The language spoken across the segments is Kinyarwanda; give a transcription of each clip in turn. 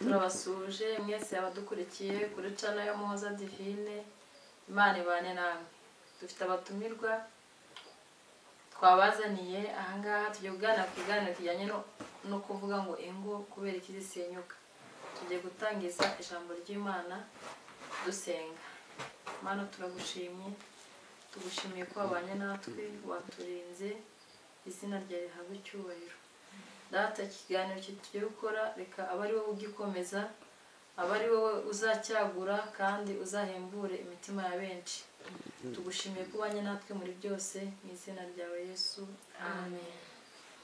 turabasuje mwese abadukurikiye kuri channel yo Muhoza Divine. Imana ibane namwe. Dufite abatumirwa twabazaniye ahangaha tugiye kuganira ku kiganiro kijyanye no kuvuga ngo ingo kubera iki zisenyuka. Tugiye gutangiza ijambo ry'Imana dusenga. Mana turagushimye, tugushimiye ko wabanye natwe, waturinze, izina ryawe rihabwe icyubahiro. Data, ikiganiro tugiye gukora reka aba ari wowe ugikomeza, aba ari wowe uzacyagura kandi uzahembure imitima ya benshi. Tugushimiye ko ubanye natwe muri byose mu izina ryawe Yesu, amen.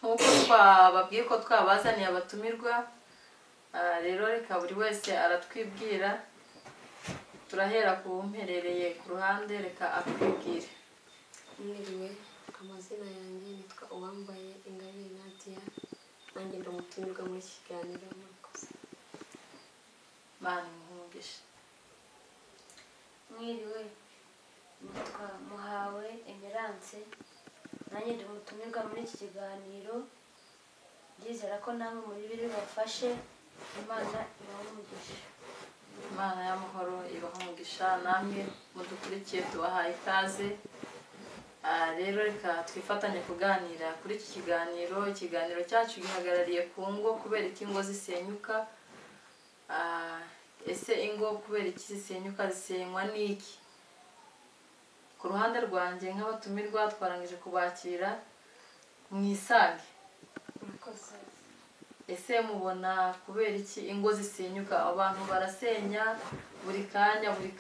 Nk'uko twababwiye ko twabazaniye abatumirwa, rero reka buri wese aratwibwira. Turahera ku mperereye ku ruhande, reka atwibwire. Mwiriwe, amazina yanjye nitwa Uwambaye Ingabire Nadia, nanjye ndamutumirwa muri iki kiganiro murakoze. Mana umugisha. Mwiriwe, nitwa Muhawe Emerance, nanjye ndamutumirwa muri iki kiganiro. Ndizera ko namwe muri biri bafashe. Imana ibahe umugisha. Imana y'amahoro ibahe umugisha, namwe mudukurikiye tubahaye ikaze. Rero reka twifatanye kuganira kuri iki kiganiro. Ikiganiro cyacu gihagarariye ku ngo kubera iki ingo zisenyuka. Ese ingo kubera iki zisenyuka, zisenywa n'iki? Ku ruhande rwanjye nk'abatumirwa twarangije kubakira mwisage. Murakoze. Ese mubona kubera iki ingo zisenyuka? Abantu barasenya buri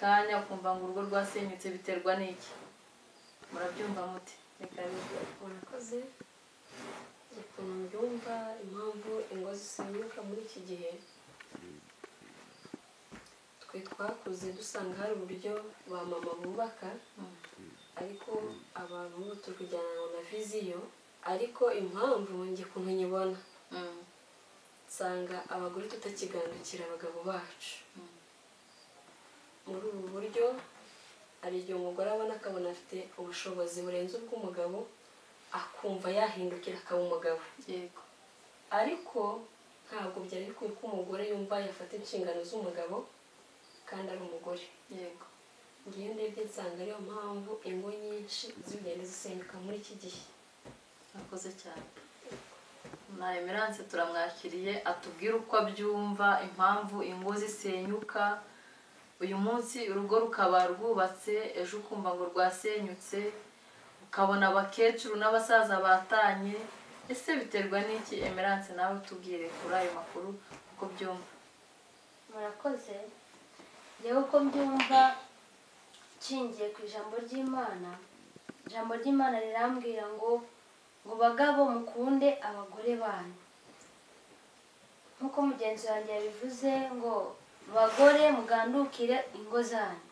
kanya ukumva ngo urugo rwasenyutse, biterwa n'iki? Murabyumva muti? Reka bivuge. Murakoze. Ukuntu mbyumva impamvu ingo zisenyuka muri iki gihe, twe twakuze dusanga hari uburyo ba mama bubaka, ariko abantu turi kujyana na viziyo, ariko impamvu njye ukuntu nyibona, nsanga abagore tutakigandukira abagabo bacu. Muri ubu buryo hari igihe umugore abona akabona afite ubushobozi burenze ubw'umugabo, akumva yahindukira akaba umugabo. Yego. Ariko ntabwo byari bikwiye ko umugore yumva yafata inshingano z'umugabo kandi ari umugore. Yego. Ngiye ndebye nsanga ariyo mpamvu ingo nyinshi zigenda zisenyuka muri iki gihe. Murakoze cyane. Na Emerance turamwakiriye atubwira uko abyumva, impamvu ingo zisenyuka. Uyu munsi urugo rukaba rwubatse, ejo ukumva ngo rwasenyutse, ukabona abakecuru n'abasaza batanye. Ese biterwa n'iki? Emerance nawe tubwire kuri ayo makuru uko byumva. Murakoze. Yewe uko mbyumva nshingiye ku ijambo ry'Imana. Ijambo ry'Imana rirambwira ngo bagabo mukunde abagore banyu. Nk'uko mugenzi wanjye yabivuze ngo bagore mugandukire ingo zanyu.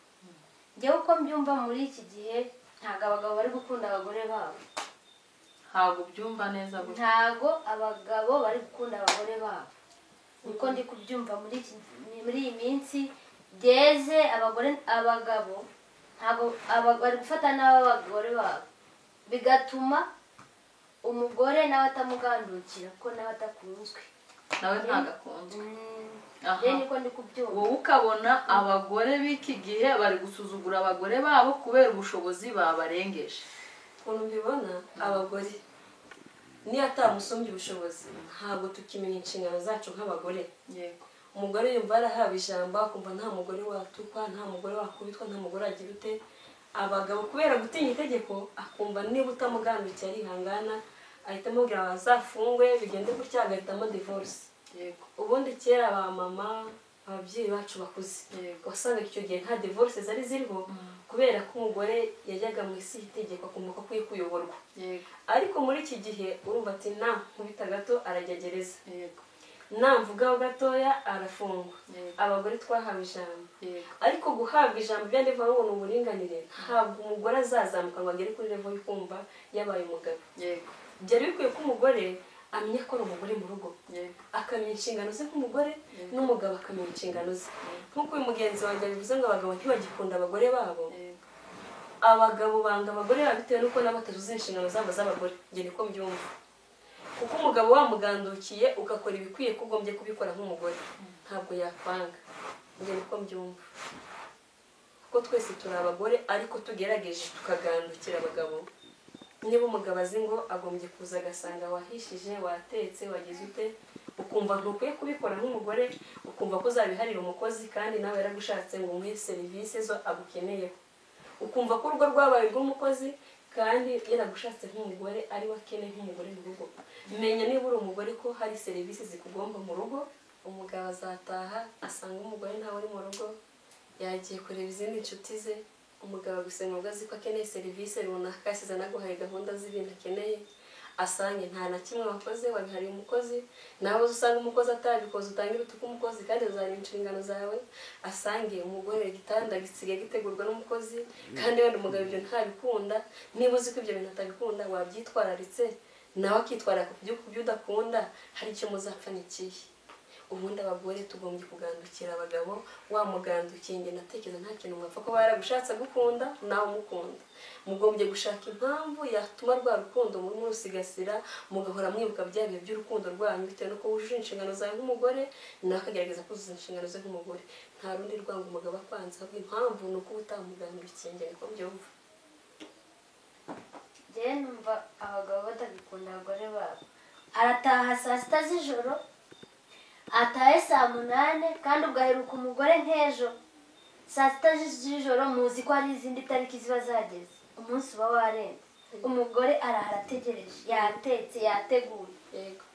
Njyewe uko mbyumva muri iki gihe ntabwo abagabo bari gukunda abagore babo. Ntabwo byumva neza gutya. Ntabwo abagabo bari gukunda abagore babo. Niko ndi kubyumva muri iyi minsi byeze. Abagabo ntabwo bari gufata n'abagore babo, bigatuma umugore nawe atamugandukira ko nawe atakunzwe, Nawe ntagakunzwe. rero niko ndi kubyumva. Wowe ukabona abagore b'iki gihe bari gusuzugura abagore babo kubera ubushobozi babarengeje. Ukuntu mbibona, abagore niyo atamusumbye ubushobozi, ntabwo tukimenya inshingano zacu nk'abagore. Yego. Umugore yumva yarahawe ijambo, akumva nta mugore watukwa, nta mugore wakubitwa, nta mugore agira ute. Abagabo kubera gutinya itegeko, akumva niba utamugandukiye arihangana, ahita amubwira bazafungwe bigende gutya, agahitamo divorce. Yego. Ubundi kera ba mama, ababyeyi bacu bakuze, Yego. wasangaga icyo gihe nta divorce zari ziriho, kubera ko umugore yajyaga mu isi y'itegeko akumva ko akwiye kuyoborwa. Yego. Ariko muri iki gihe urumva ati na nkubita gato arajya gereza, Yego. namvugaho gatoya arafungwa. Yego. Abagore twahawe ijambo, Yego. ariko guhabwa ijambo byandi bivuga ngo ni uburinganire. Ntabwo umugore azazamuka ngo agere kuri level yo kumva yabaye umugabo. Yego. Byari bikwiye ko umugore amenya ko ari umugore mu rugo, Yego. akamenya inshingano ze nk'umugore, n'umugabo akamenya inshingano ze. Nk'uko uyu mugenzi wanjye abivuze ngo abagabo ntibagikunda abagore babo, Yego. abagabo banga abagore babo bitewe n'uko nabo batazuza inshingano zabo z'abagore. Njye niko mbyumva. kuko umugabo wamugandukiye ugakora ibikwiye ko ugombye kubikora nk'umugore ntabwo yakwanga. njye niko mbyumva, kuko twese turi abagore ariko tugerageje tukagandukira abagabo. niba umugabo azi ngo agombye kuza agasanga wahishije, watetse, wagize ute, ukumva ntukwiye kubikora nk'umugore, ukumva ko uzabiharira umukozi kandi nawe yaragushatse ngo umuhe serivisi zo agukeneyeho, ukumva ko urugo rwabaye rw'umukozi kandi yaragushatse nk'umugore ari we akeneye nk'umugore mu rugo. menya niba uri umugore ko hari serivisi zikugomba mu rugo. umugabo azataha asanga umugore ntawe uri mu rugo, yagiye kureba izindi nshuti ze, umugabo gusenga ngo azi ko akeneye serivisi runaka, yasize anaguhaye gahunda z'ibintu akeneye, asange nta na kimwe wakoze, wabihariye umukozi, nawe usanga umukozi atabikoze utangira utuka umukozi kandi uzari inshingano zawe. asange umugore igitanda gisigaye gitegurwa n'umukozi kandi wenda umugabo ibyo ntabikunda. niba uzi ko ibyo bintu atabikunda wabyitwararitse, nawe akitwara ku byo udakunda, hari icyo muzapfa n'ikihe. ubundi abagore tugombye kugandukira abagabo. wamugandukiye njye natekereza nta kintu mwapfa kuba yaragushatse agukunda nawe umukunda. mugombye gushaka impamvu yatuma rwa rukundo murimo rusigasira, mugahora mwibuka bya bihe by'urukundo rwanyu bitewe nuko wujuje inshingano zawe nk'umugore, nawe akagerageza kuzuza inshingano ze nk'umugore. nta rundi rwango umugabo akwanze, ahubwo impamvu ni uko utamugandukiye. njye niko mbyumva. njyewe numva abagabo batagikunda abagore babo. arataha saa sita z'ijoro, atahe saa munani, kandi ugaheruka umugore nk'ejo saa sita z'ijoro. muzi ko hari izindi tariki ziba zageze, umunsi uba warenze. umugore arahara ategereje, yatetse, yateguye. yego,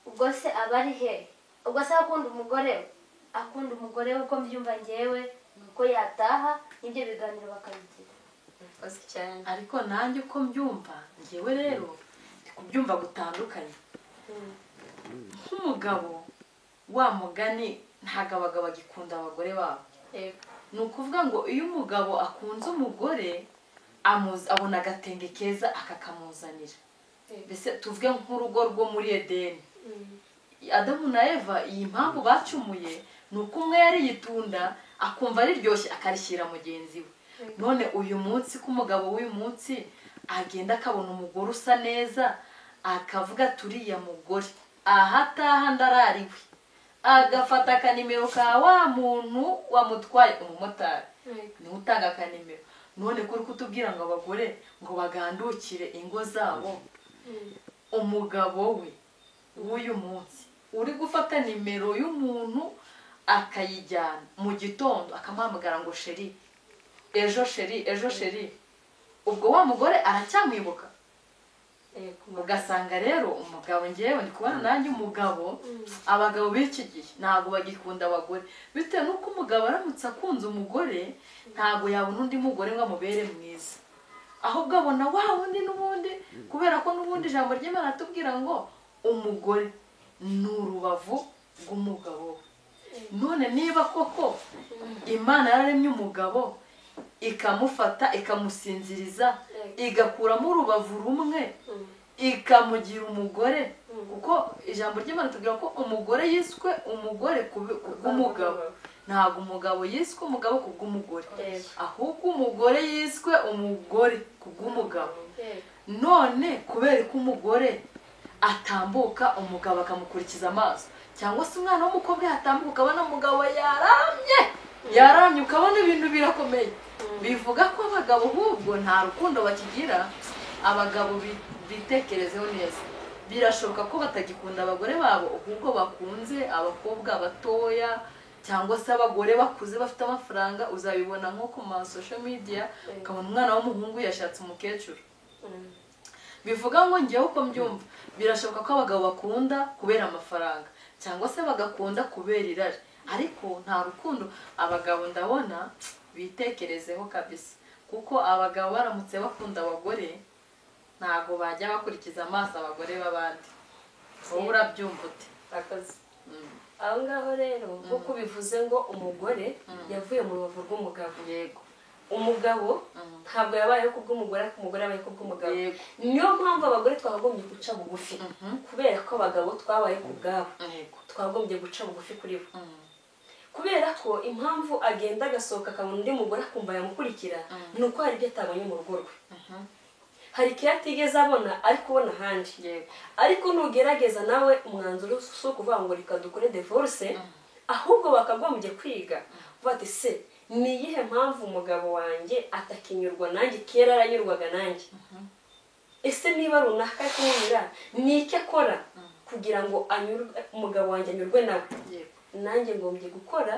ubwo se aba ari he? ubwo se akunda umugore we? akunda umugore we uko mbyumva njyewe ni uko yataha n'ibyo biganiro bakabigira. murakoze cyane. ariko nanjye uko mbyumva njyewe rero ndi kubyumva gutandukanye. nk'umugabo wa mugani ntabwo abagabo bagikunda abagore babo. ni ukuvuga ngo iyo umugabo akunze umugore abona agatenge keza akakamuzanira. mbese tuvuge nk'urugo rwo muri Edeni. Adamu na Eva iyi mpamvu bacumuye ni uko umwe yariyitunda akumva riryoshye akarishyira mugenzi we. none uyu munsi ko umugabo w'uyu munsi agenda akabona umugore usa neza akavuga turiya mugore ahataha ndarariwe, agafata akanimero ka wa muntu wamutwaye, umumotari niwe utanga akanimero. none kuri kutubwira ngo abagore ngo bagandukire ingo zabo, umugabo we w'uyu munsi uri gufata nimero y'umuntu akayijyana mu gitondo akamuhamagara ngo sheri, ejo sheri, ejo sheri, ubwo wa mugore aracyamwibuka. ugasanga rero umugabo, ngewe ndi kubona nanjye umugabo, abagabo b'iki gihe ntabwo bagikunda abagore bitewe n'uko umugabo aramutse akunze umugore ntabwo yabona undi mugore ngo amubere mwiza, ahubwo abona wa wundi n'ubundi, kubera ko n'ubundi ijambo ry'Imana atubwira ngo umugore ni urubavu rw'umugabo we. none niba koko Imana yararemye umugabo ikamufata ikamusinziriza igakuramo urubavu rumwe ikamugira umugore, kuko ijambo ry'Imana tubwira ko umugore yiswe umugore kubw'umugabo, ntabwo umugabo yiswe umugabo kubw'umugore, ahubwo umugore yiswe umugore kubw'umugabo. none kubera ko umugore atambuka umugabo akamukurikiza amaso, cyangwa se umwana w'umukobwa yatambuka ukabona umugabo yaramye ukabona ibintu birakomeye, bivuga ko abagabo ahubwo nta rukundo bakigira. abagabo bitekerezeho neza, birashoboka ko batagikunda abagore babo, ahubwo bakunze abakobwa batoya cyangwa se abagore bakuze bafite amafaranga. uzabibona nko ku ma social media, ukabona umwana w'umuhungu yashatse umukecuru. bivuga ngo ngewe uko mbyumva, birashoboka ko abagabo bakunda kubera amafaranga cyangwa se bagakunda kubera irari, ariko nta rukundo. abagabo ndabona bitekerezeho kabisa, kuko abagabo baramutse bakunda abagore ntabwo bajya bakurikiza amaso abagore b'abandi. wowe urabyumva ute? Akoze. aho ngaho rero nk'uko bivuze ngo umugore yavuye mu rubavu rw'umugabo. yego, umugabo ntabwo yabayeho kubw'umugore ariko umugore yabayeho kubw'umugabo. niyo mpamvu abagore twagombye guca bugufi, kubera ko abagabo twabaye ku bwabo, twagombye guca bugufi kuri bo. kubera ko impamvu agenda agasohoka akabona undi mugore akumva yamukurikira ni uko hari ibyo atabonye mu rugo rwe, hari icyo atigeze abona ari kubona ahandi. ariko nugerageza nawe umwanzuro si ukuvuga ngo reka dukore divorce, ahubwo bakagombye kwiga bati se ni iyihe mpamvu umugabo wanjye atakinyurwa nanjye kera aranyurwaga nanjye ese niba runaka ari kumubwira ni icyo akora kugira ngo umugabo wanjye anyurwe nawe nanjye ngombye gukora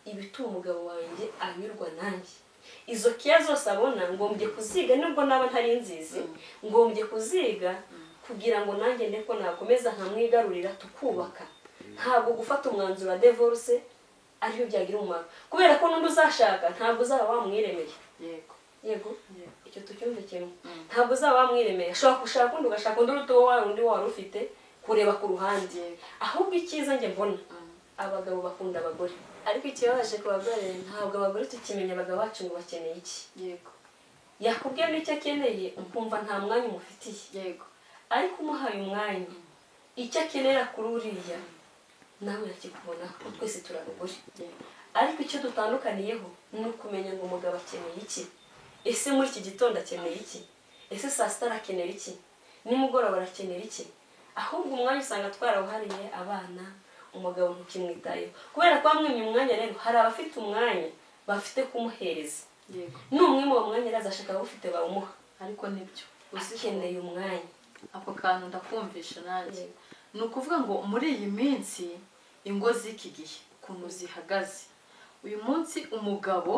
ibituma umugabo wanjye anyurwa nanjye izo kiya zose abona ngombye kuziga nubwo naba ntari nzizi ngombye kuziga kugira ngo nanjye ndeko nakomeza nkamwigarurira tukubaka ntabwo gufata umwanzuro wa divorce ariyo byagira umumaro kubera ko n'undi uzashaka ntabwo uzaba wamwiremeye yego icyo tucyumve kimwe ntabwo uzaba wamwiremeye ashobora gushaka undi ugashaka undi uruta wowe undi wari ufite kureba ku ruhande ahubwo icyiza njye mbona abagabo bakunda abagore ariko ikibabaje ku bagore ntabwo abagore tukimenya abagabo bacu ngo bakeneye iki yego yakubwiye n'icyo akeneye ukumva nta mwanya umufitiye yego ariko umuhaye umwanya icyo akenera kuri uriya nawe yakikubona ko twese turi abagore ariko icyo dutandukaniyeho ni ukumenya ngo umugabo akeneye iki ese muri iki gitondo akeneye iki ese saa sita arakenera iki nimugoroba arakenera iki ahubwo umwanya usanga twarawuhariye abana umugabo ntukimwitayeho kubera ko bamwimye umwanya rero hari abafite umwanya bafite kumuhereza n'umwe mu mwanya rero azashaka abawufite bawumuha ariko nibyo ukeneye umwanya ako kantu ndakumvisha nanjye ni ukuvuga ngo muri iyi minsi ingo z'iki gihe ukuntu zihagaze uyu munsi umugabo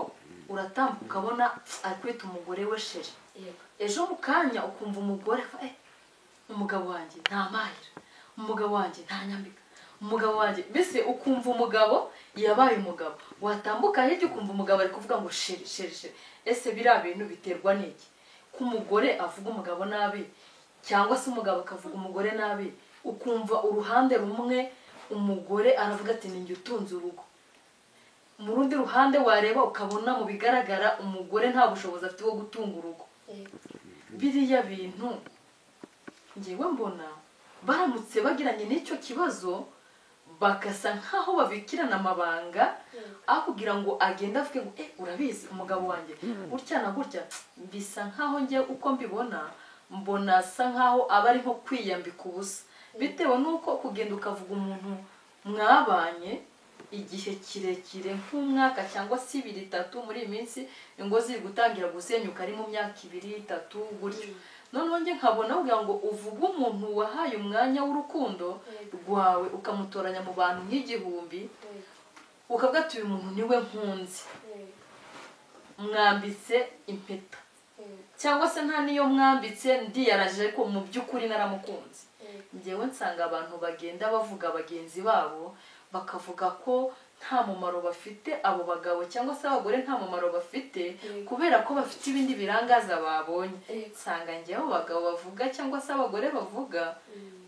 uratambuka ukabona ari kwita umugore we sheri ejo mu kanya ukumva umugore umugabo wanjye nta mahira umugabo wanjye nta nyambika umugabo wanjye mbese ukumva umugabo yabaye umugabo watambuka hirya ukumva umugabo ari kuvuga ngo sheri sheri sheri ese biriya bintu biterwa n'iki ko umugore avuga umugabo nabi cyangwa se umugabo akavuga umugore nabi ukumva uruhande rumwe umugore aravuga ati ninjye utunze urugo mu rundi ruhande wareba ukabona mu bigaragara umugore nta bushobozi afite bwo gutunga urugo biriya bintu ngewe mbona baramutse bagiranye n'icyo kibazo bagasa nkaho babikirana amabanga aho kugira ngo agende avuge ngo urabizi umugabo wanjye gutya na gutya bisa nkaho njye uko mbibona mbona asa nkaho aba ari nko kwiyambika ubusa bitewe n'uko kugenda ukavuga umuntu mwabanye igihe kirekire nk'umwaka cyangwa se 2-3 muri iyi minsi ingo ziri gutangira gusenyuka ari mu myaka 2-3 gutyo noneho njye nkabona uvuga ngo uvuga umuntu wahaye umwanya w'urukundo rwawe ukamutoranya mu bantu nk'igihumbi ukavuga ati uyu muntu niwe nkunze mwambitse impeta cyangwa se nta niyo mwambitse ndiyaraje ariko mu by'ukuri naramukunze njyewe nsanga abantu bagenda bavuga bagenzi babo bakavuga ko nta mumaro bafite abo bagabo cyangwa se abagore nta mumaro bafite kubera ko bafite ibindi birangaza babonye nsanga njyewe abagabo bavuga cyangwa se abagore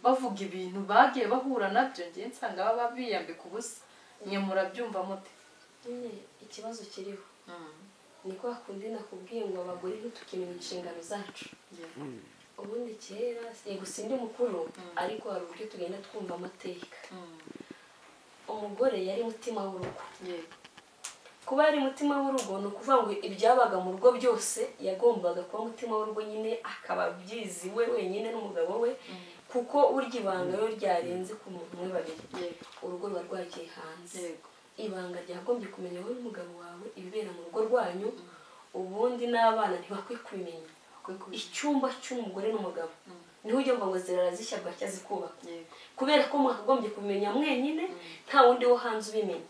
bavuga ibintu bagiye bahura nabyo njye nsanga baba biyambika ubusa mwe murabyumva mute ikibazo kiriho niko hakundi nakubwiye ngo abagore ntitukimenya inshingano zacu ubundi kera yego sindi mukuru ariko hari uburyo tugenda twumva amateka umugore yari mutima w'urugo kuba yari mutima w'urugo ni ukuvuga ngo ibyabaga mu rugo byose yagombaga kuba mutima w'urugo nyine akaba abyizi we wenyine n'umugabo we kuko urya ibanga yo ryarenze ku muntu umwe babiri urugo ruba rwagiye hanze ibanga ryagombye kumenya wowe n'umugabo wawe ibibera mu rugo rwanyu ubundi n'abana ntibakwiye kubimenya icyumba cy'umugore n'umugabo niho ujya ngo zirara zishya bwacya zikubaka kubera ko mwakagombye kubimenya mwenyine nta wundi wo hanze ubimenya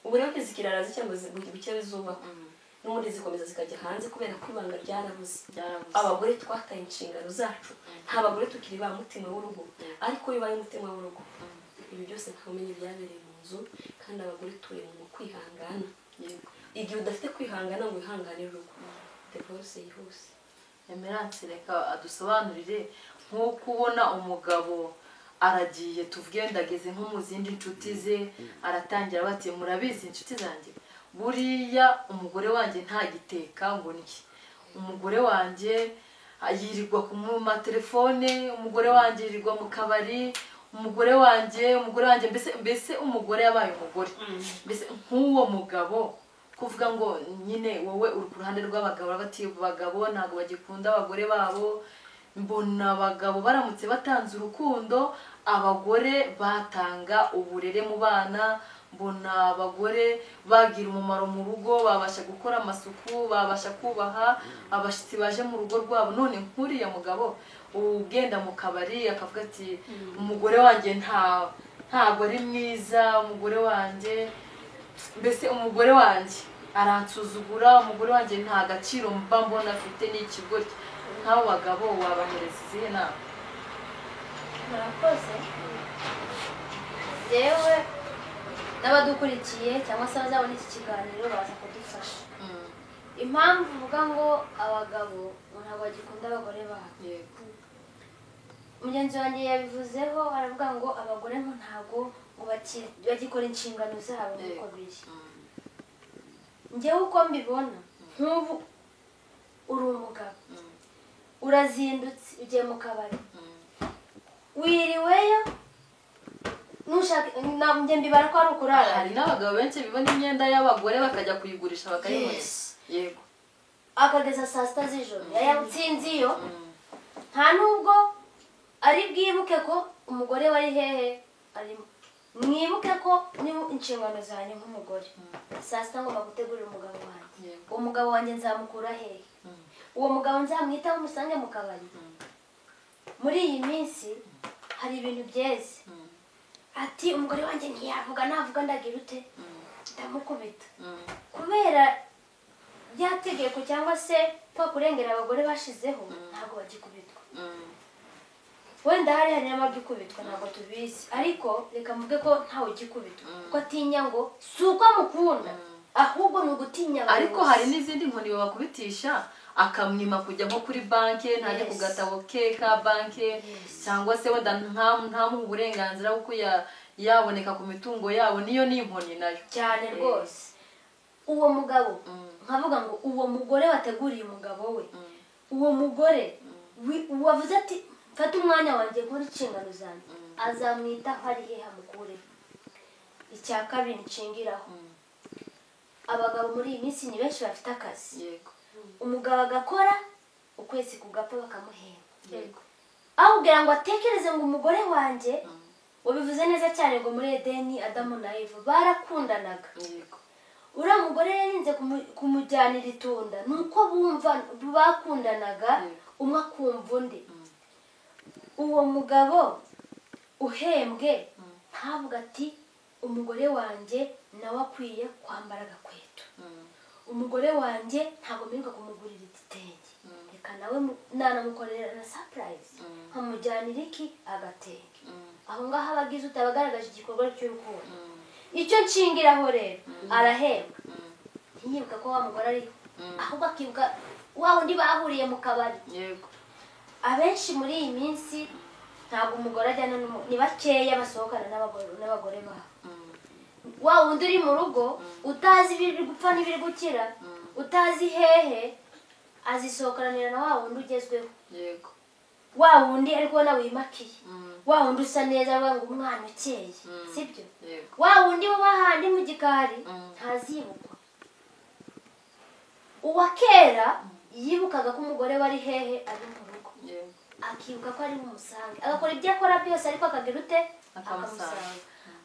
ubu rero ntizikirara zishya ngo buke bizubakwa n'ubundi zikomeza zikajya hanze kubera ko ibanga ryarabuze abagore twataye inshingano zacu nta bagore tukiri ba mutima w'urugo ariko iyo ubaye umutima w'urugo ibi byose ntamenya ibyabereye mu nzu kandi abagore turi mu kwihangana igihe udafite kwihangana ngo wihanganire urugo divorce yihuse Emerance reka adusobanurire nk'uko ubona umugabo aragiye tuvuge ndageze nko mu zindi nshuti ze aratangira bati murabizi inshuti zanjye buriya umugore wanjye ntagiteka ngo niki umugore wanjye yirirwa ku telefone umugore wanjye yirirwa mu kabari umugore wanjye mbese umugore yabaye umugore mbese nk'uwo mugabo kuvuga ngo nyine wowe uri ku ruhande rw'abagabo bati bagabo ntabwo bagikunda abagore babo mbona abagabo baramutse batanze urukundo abagore batanga uburere mu bana mbona abagore bagira umumaro mu rugo, babasha gukora amasuku, babasha kubaha abashyitsi baje mu rugo rwabo. None nkuriya mugabo ugenda mu kabari akavuga ati umugore wanjye ntabwo ari mwiza, umugore wanjye mbese umugore wanjye aransuzugura, umugore wanjye nta gaciro mba mbona afite n'ikigoryi. nk'abo bagabo wabahereza izihe nama? murakoze. yewe n'abadukurikiye cyangwa se abazabona iki kiganiro baza kudufasha. Impamvu uvuga ngo abagabo ntabwo bagikunda abagore babo, mugenzi wanjye yabivuzeho, aravuga ngo abagore ngo ntabwo ngo bagikora inshingano zabo nk'uko biri. njyewe uko mbibona, nk'ubu uri umugabo urazindutse ugiye mu kabari, wiriweyo nushaka njye mbibara ko ari ukurara. Hari n'abagabo benshi bibona imyenda y'abagore bakajya kuyigurisha bakayimurisa. Yego. Akageza saa sita z'ijoro yayatsinze iyo nta nubwo ari bwibuke ko umugore wari hehe arimo. Mwibuke ko niba inshingano zanjye nk'umugore saa sita ngomba gutegurira umugabo wanjye, uwo mugabo wanjye nzamukura hehe, uwo mugabo nzamwitaho umusange mu kabari. Muri iyi minsi hari ibintu byeze, ati umugore wanjye ntiyavuga, navuga ndagira ute ndamukubita. Kubera rya tegeko cyangwa se kwa kurengera abagore bashizeho ntabwo bagikubitwa. Wenda hari n'abagikubitwa ntabwo tubizi, ariko reka mvuge ko ntawe ugikubitwa kuko atinya ngo si uko amukunda, ahubwo ni ugutinya abayobozi. Ariko hari n'izindi nkoni babakubitisha akamwima kujya nko kuri banki, ntajya ku gatabo ke ka banki, cyangwa se wenda ntamuhe uburenganzira bw'uko yaboneka ku mitungo yabo. Niyo ni inkoni nayo cyane rwose. Uwo mugabo nkavuga ngo uwo mugore wateguriye umugabo we, uwo mugore wavuze ati fata umwanya wanjye nkora inshingano zanjye, azamwitaho ari hehe amukure. Icya kabiri nshingiraho, abagabo muri iyi minsi ni benshi bafite akazi. Umugabo agakora ukwezi kugapfa bakamuhemba, aho kugira ngo atekereze ngo umugore wanjye, wabivuze neza cyane ngo muri Edeni Adamu na Eva barakundanaga. Uriya mugore yarinze kumujyanira itunda, nuko bumva bakundanaga, umwe akumva undi. Uwo mugabo uhembwe ntavuga ati umugore wanjye nawe akwiye kwambara agakweto, umugore wanjye ntabwo mperuka kumugurira igitenge, reka nawe nanamukorera na surprise nkamujyanira iki agatenge. Aho ngaho abagize utabagaragaje igikorwa cy'urukundo. Icyo nshingiraho rero, arahembwa ntiyibuka ko wa mugore ariho, ahubwo akibuka wa wundi bahuriye mu kabari. Abenshi muri iyi minsi ntabwo umugore ajyana ni bakeya basohokana n'abagore babo. Wa wundi uri mu rugo utazi ibiri gupfa n'ibiri gukira, utazi hehe, azisohokanira na wa wundi ugezweho. Wa wundi ariko ubona wimakiye, wa wundi usa neza ngo umwana ukeye, sibyo? Wa wundi w'ahandi mu gikari ntazibukwa. Uwa kera yibukaga ko umugore wari hehe ari mu rugo, akibuka ko ari umusange, agakora ibyo akora byose, ariko akagira ute akamusanga.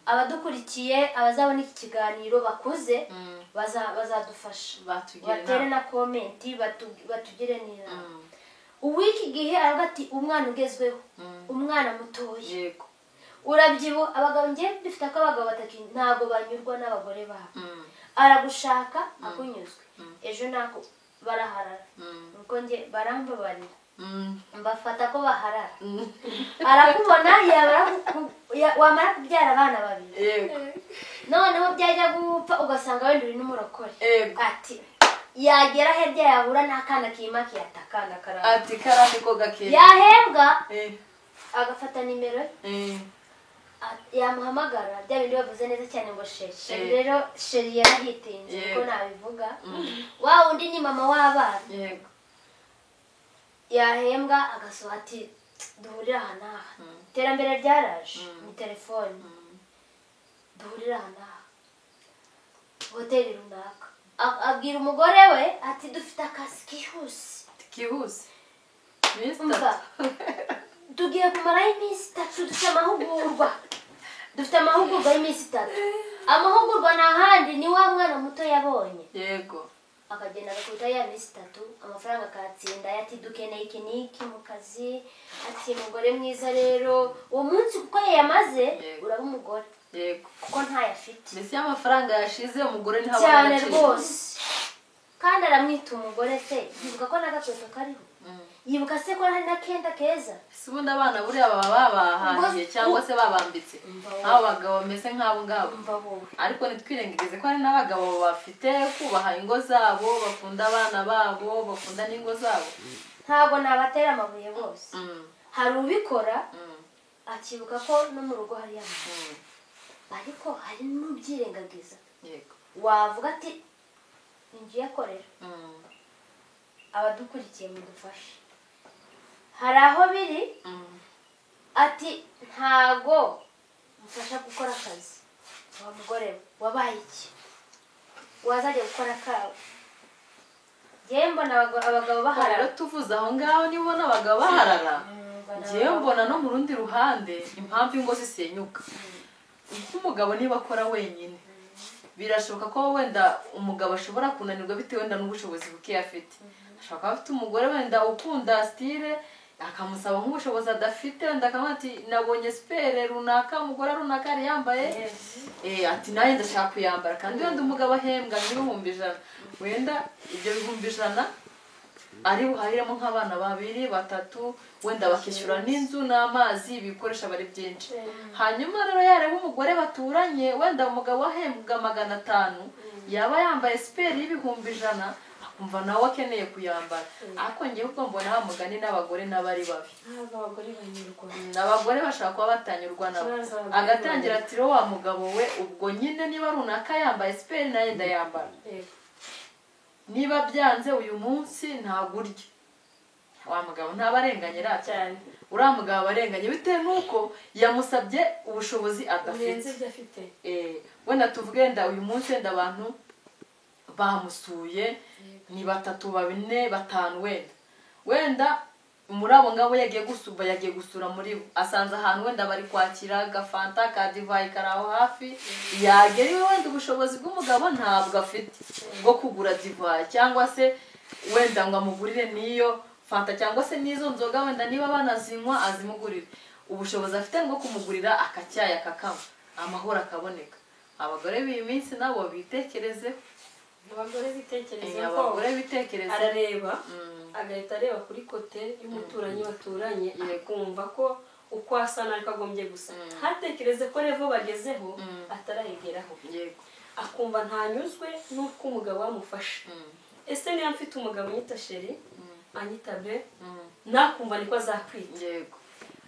Abadukurikiye abazabona iki kiganiro bakuze bazadufasha, batere na komenti, batugire n'inama. Uw'iki gihe aravuga ati umwana ugezweho, umwana mutoya, urabyibuha. Abagabo njye dufite ko abagabo batatu ntabwo banyurwa n'abagore babo. Aragushaka akunyuzwe, ejo nako baraharara, nuko njye barambabarira mbafata ko baharara. Arakubona wamara kubyara abana babiri, noneho byajya gupfa ugasanga wenda uri n'umurokore, ati yagera hirya yahura n'akana kimakiye atakana karara, ati karani ko gakeye, yahembwa agafata nimero yamuhamagara, bya bindi bavuze neza cyane ngo sheri. Rero sheri yarahitinze niko nabivuga. Wa wundi ni mama w'abana, yahembwa agasohoka ati duhurira aha n'aha, iterambere ryaraje ni telefone, duhurira aha n'aha hoteli runaka. Abwira umugore we ati dufite akazi kihuse, umva tugiye kumaraho iminsi 3, dufite amahugurwa y'iminsi 3. amahugurwa ni ahandi ni wa mwana muto yabonye yego akagenda agakubita ya minsi 3 amafaranga akatsinda ati dukeneye iki n'iki mu kazi ati mugore mwiza rero uwo munsi kuko yamaze uraba umugore yego kuko ntayafite mbese y'amafaranga yashize umugore ntabwo cyane rwose kandi aramwita umugore se yibuka ko n'agakweto kariho yibuka se ko hari n'akenda keza si ubundi abana buriya baba babahahiye cyangwa se babambitse nk'abo bagabo bameze nk'abo ngabo ariko ntitwirengagize ko hari n'abagabo bafite kubaha ingo zabo bakunda abana babo bakunda n'ingo zabo ntabwo nabatera amabuye bose hari ubikora akibuka ko no mu rugo hari amabuye ariko hari n'ubyirengagiza wavuga ati ngiye akorera abadukurikiye mudufashe hari aho biri ati ntago mfasha gukora akazi wa mugore wabaye iki wazajya gukora kawe ngewe mbona abagabo baharara rero tuvuze aho ngaho niba ubona abagabo baharara ngewe mbona no mu rundi ruhande impamvu ingo zisenyuka nk'umugabo niba akora wenyine birashoboka ko wenda umugabo ashobora kunanirwa bitewe wenda n'ubushobozi buke afite ashobora kuba afite umugore wenda ukunda style akamusaba nk'ubushobozi adafite wenda akamubwira ati nabonye sipere runaka umugore runaka yari yambaye ati nawe ndashaka kuyambara kandi wenda umugabo ahembwa n'ibihumbi 100 wenda ibyo bihumbi 100 ari buhahiremo nk'abana 2 3 wenda bakishyura n'inzu n'amazi ibikoresho bari byinshi hanyuma rero yareba umugore baturanye wenda umugabo ahembwa 500 yaba yambaye sipere y'ibihumbi 100 akumva nawe akeneye kuyambara ariko ngiye ubwo mbona ha mugani n'abagore n'abari babi n'abagore bashaka kuba batanyurwa nabo agatangira ati ro wa mugabo we ubwo nyine niba runaka yambaye sipere naye ndayambara niba byanze uyu munsi ntabwo urya wa mugabo ntabarenganye cyane uriya mugabo abarenganye bitewe n'uko yamusabye ubushobozi adafite wenda tuvuge wenda uyu munsi wenda abantu bamusuye ni 3 4 5 wenda muri abo ngabo yagiye gusura muri bo asanze ahantu wenda bari kwakira agafanta ka divayi karaho hafi yagera iwe wenda ubushobozi bw'umugabo ntabwo afite bwo kugura divayi cyangwa se wenda ngo amugurire n'iyo fanta cyangwa se n'izo nzoga wenda niba banazinywa azimugurire ubushobozi afite bwo kumugurira akacyaya kakama amahoro akaboneka abagore b'iyi minsi nabo bitekereze abagore bitekereze arareba agahita areba kuri kote y'umuturanyi baturanye akumva ko uko asa n'ariko agombye gusa hatekereze ko revo bagezeho atarayigeraho akumva ntanyuzwe n'uko umugabo wamufasha ese niba mfite umugabo nyita sheri anyita be nakumva niko azakwita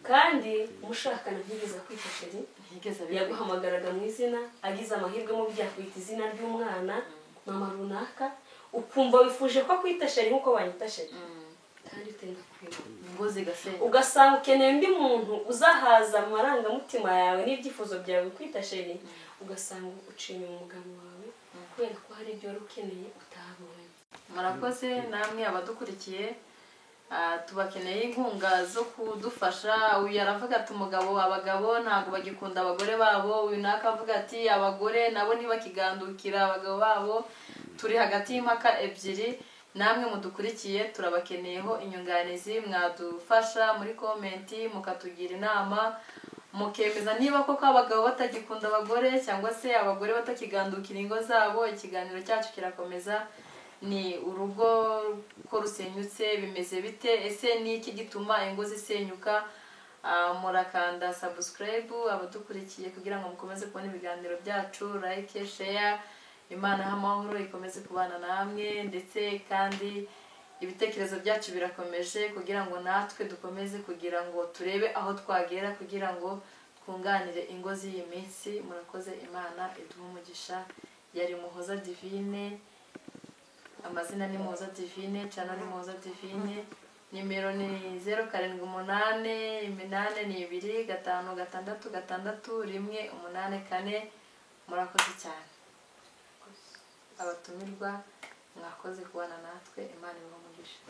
kandi umushakana ntigeze kwita sheri yaguhamagaraga mu izina agize amahirwe mu byakwita izina ry'umwana mama runaka ukumva wifuje ko kwita sheri nkuko wanyita sheri kandi utenda kwibona ugasanga ukeneye undi muntu uzahaza amarangamutima yawe n'ibyifuzo byawe kwita sheri ugasanga uciye umugabo wawe kubera ko hari ibyo wari ukeneye utahabonye murakoze namwe abadukurikiye tubakeneye inkunga zo kudufasha uyu aravuga ati abagabo ntabwo bagikunda abagore babo uyu naka avuga ati abagore nabo ntibakigandukira abagabo babo turi hagati y'impaka ebyiri namwe mudukurikiye turabakeneyeho inyunganizi mwadufasha muri komenti mukatugira inama mukemeza niba koko abagabo batagikunda abagore cyangwa se abagore batakigandukira ingo zabo ikiganiro cyacu kirakomeza ni urugo ko rusenyutse bimeze bite ese ni iki gituma ingo zisenyuka murakanda subscribe abadukurikiye kugira ngo mukomeze kubona ibiganiro byacu like share Imana y'amahoro ikomeze kubana namwe ndetse kandi ibitekerezo byacu birakomeje kugira ngo natwe dukomeze kugira ngo turebe aho twagera kugira ngo twunganire ingo z'iyi minsi murakoze Imana iduhe umugisha yari Muhoza Divine amazina ni Muhoza Divine channel ni Muhoza Divine nimero ni 078826666184 murakoze cyane abatumirwa mwakoze kubana natwe Imana ibahe umugisha